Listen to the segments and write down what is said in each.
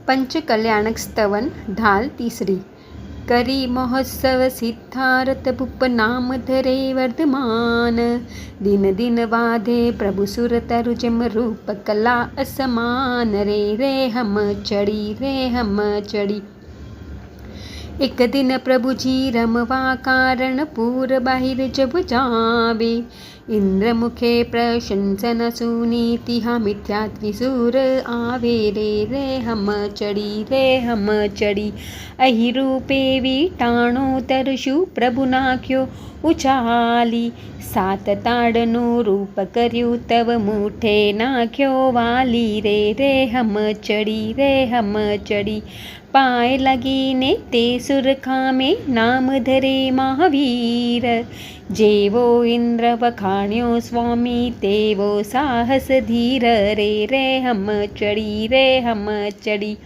पंचकल्याणक स्तवन ढाल तीसरी। करी महोत्सव सिद्धारथ भूप नाम धरे वर्धमान। दिन दिन वाधे प्रभु सुर तरु जम रूप कला असमान। रे रे हम चढ़ी। एक दिन प्रभु जी रमवा कारण पूर बाहिर जब जावे। इंद्र मुखे प्रशंसन सुनी तिहा मिथ्या त्रिशूर आवे। रे रे हम चढ़ी। अहि रूपे वीटाणो तरशु प्रभु नाख्यो उचाली। सात ताड़नु रूप कर्यु तव मुठे नाख्यो वाली। रे रे हम चढ़ी। पाए लगीने ते सुरखा में नाम धरे महावीर। जेवो इंद्र वखाण्यो स्वामी तेवो साहस धीर। रे रे हम चढ़ी।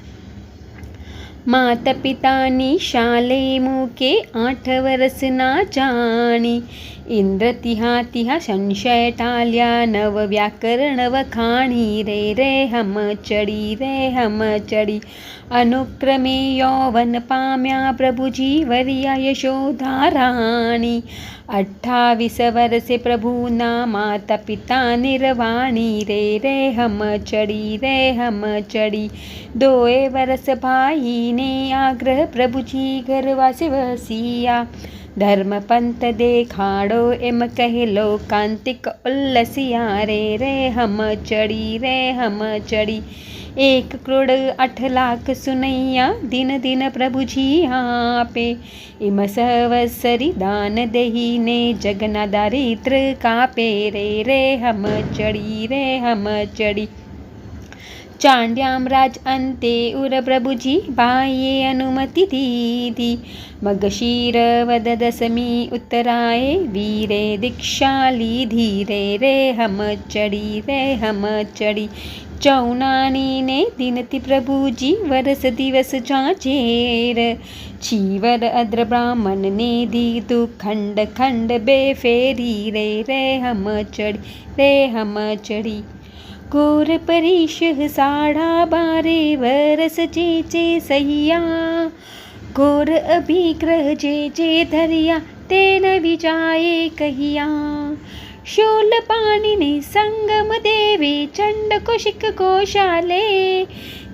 मात पितानी शाले मुके 8 वर्ष ना जाणी। इंद्र तिहा संशय टाल्या नव व्याकरण वखाणी। रे रे हम चढ़ी। अनुक्रमे यौवन पाम्या प्रभुजी वर्या यशोदा राणी। 28 वर्षे प्रभुना माता पिता निर्वाणी। रे रे हम चढ़ी। 2 वर्ष भाई ने आग्रह प्रभुजी घरवासी वसिया। धर्म पंथ देखाड़ो एम कहे लोकांतिक उल्लसिया। रे रे हम चढ़ी। 1 करोड़ 8 लाख सुनैया दिन दिन प्रभु जी आपे। इम सहवसरी दान देही ने जगना दारिद्र कापे। रे रे हम चढ़ी। चांड्याम राज अंते उर प्रभुजी बाये अनुमति दीदी। मगशीर वद दशमी उत्तराए वीरे दीक्षा लीधी। रे रे हम चढ़ी। चौनानी ने दिनति प्रभुजी वर्ष दिवस जाचेर। चीवर अद्र ब्राह्मण ने दीदु खंड खंड बेफेरी। रे रे हम चढ़ी। घोर परीश 12.5 वर्ष जे सहिया। घोर अभिग्रह जे धरिया तेन विजाए कहिया। शूल पानी ने संगम देवे चंड कुशिक गोशाले।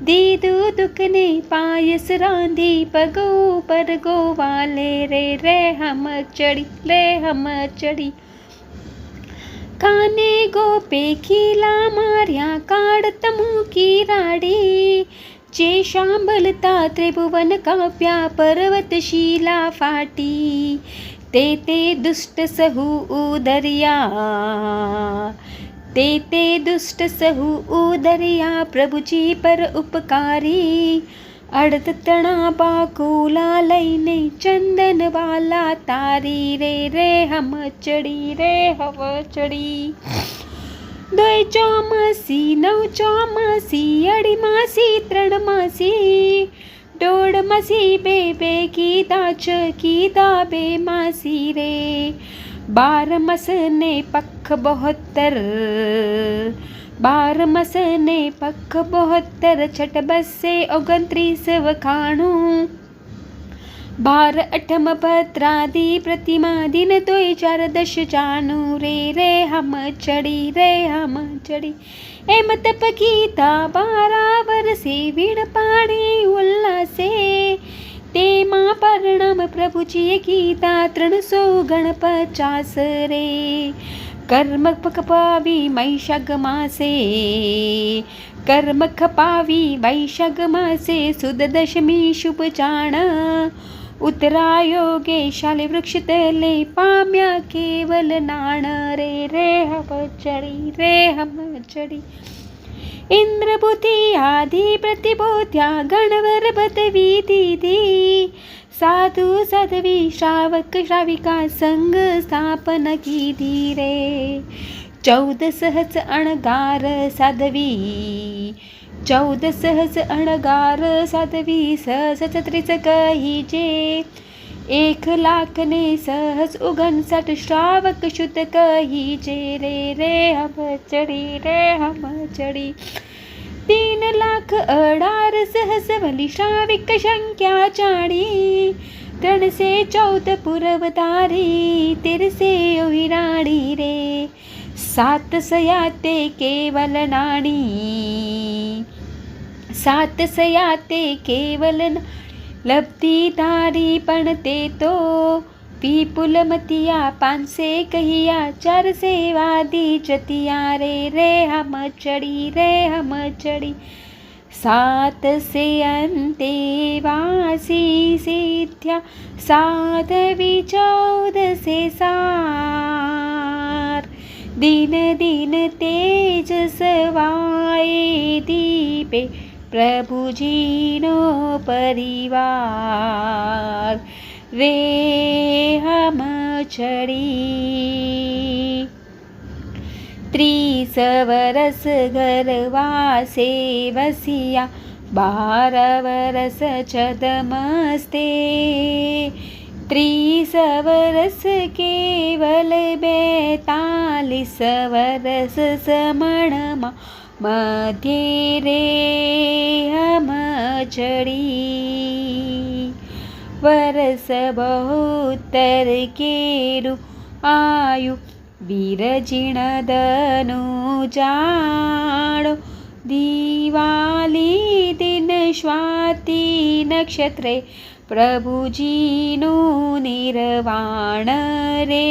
दीदु दुख ने पायस रांधी पगो पर गोवाले। रे रे हम चढ़ी। काने गोपे खीला मार्या काढ़त मुँह की राड़ी। जे शांबलता त्रिभुवन काव्या पर्वतशीला फाटी। ते दुष्ट सहु उदरिया प्रभुजी पर उपकारी। 38 बाकुला लईने चंदन वाला तारी। रे रे हम चढ़ी। 2 चौमासी 9 चौमासी 8 मासी 3 मासी। 1.5 मासी बेबे की दाबे मासी रे। 12 मस ने पख 72। 12 मस ने पख 72 छठ बसे 29 वखाणु। 12 8 भद्रादि प्रतिमा दिन 2 4 10 जानू। रे रे हम चढ़ी। एम तप गीता 12 वर्षे वीण पाणे उल्लासे। ते मां परिणाम प्रभुजी गीता 300 गण 50 रे। कर्म खपावी वैशाख मासे सुद दशमी शुभ जाण। उत्तरायोगे शाले वृक्ष तले पाम्या केवल नाण। रे रे हम चढ़ी। इंद्र बुद्धि आदि प्रतिबोध्या गणवर बदवी दीदी। साधु साध्वी श्रावक श्राविका संग स्थापन की धीरे। 14 सहस अणगार साध्वी। 14 सहस अणगार साध्वी सहस 36 कहीजे। 1 लाख ने सहस 59 श्रावक शुद्ध कहीजे। रे रे हम चढ़ी। 3,18,000 सहस वलिश्राविक संख्या 40 314 पुरवतारी 13 हिराणी रे 7 सयाते केवल नाणी 7 सयाते केवल लब्धी तारी पण ते तो विपुलमतिया 500 कहिया 400 वादी जतिया रे हम चढ़ी 7 से अंते वासी सिद्ध्या 7 14 से सार दिन दिन तेज सवाए दीपे प्रभुजीनो परिवार रे हम चढ़ी 30 वरस घरवासे वसिया 12 वरस छदमस्ते 30 वरस केवल 42 वरस समणमा मध्य रे हम चढ़ी वरस 72 केरु आयु वीरजिणदनु जाणो दिवाली दिन स्वाति नक्षत्रे प्रभुजीनु निर्वाण रे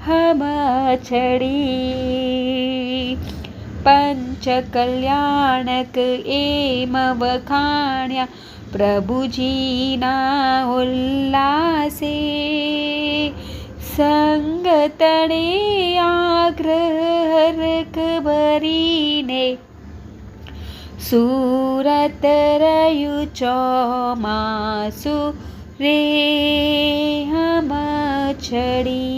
हम चढ़ी 5 कल्याणक एम वखाण्या प्रभुजीना उल्लासे संगतणे आग्रहरक भरीने सूरत रयु चौमासु रे हम चढ़ी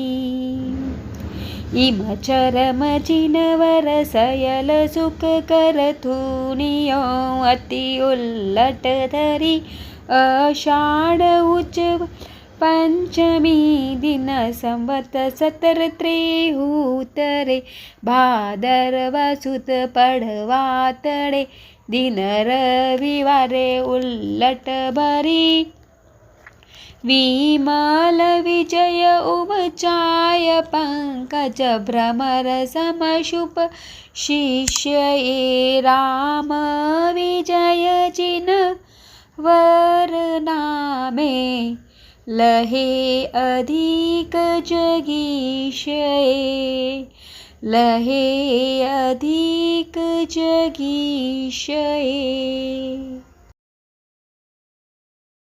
इम चरम जिनवर सयल सुख करथुनियो अति उल्लट धरी आषाढ़ उच्च पंचमी दिन संवत 17 त्रेहूतरे भादरवा सुद पढ़वा तड़े दिन रविवारे उल्लट भरी विमल विजय उमचाय पंकज भ्रमर समशुभ शिष्य ए राम विजय जिन वर नामे लहे अधिक जगीशये लहे अधिक जगीशये।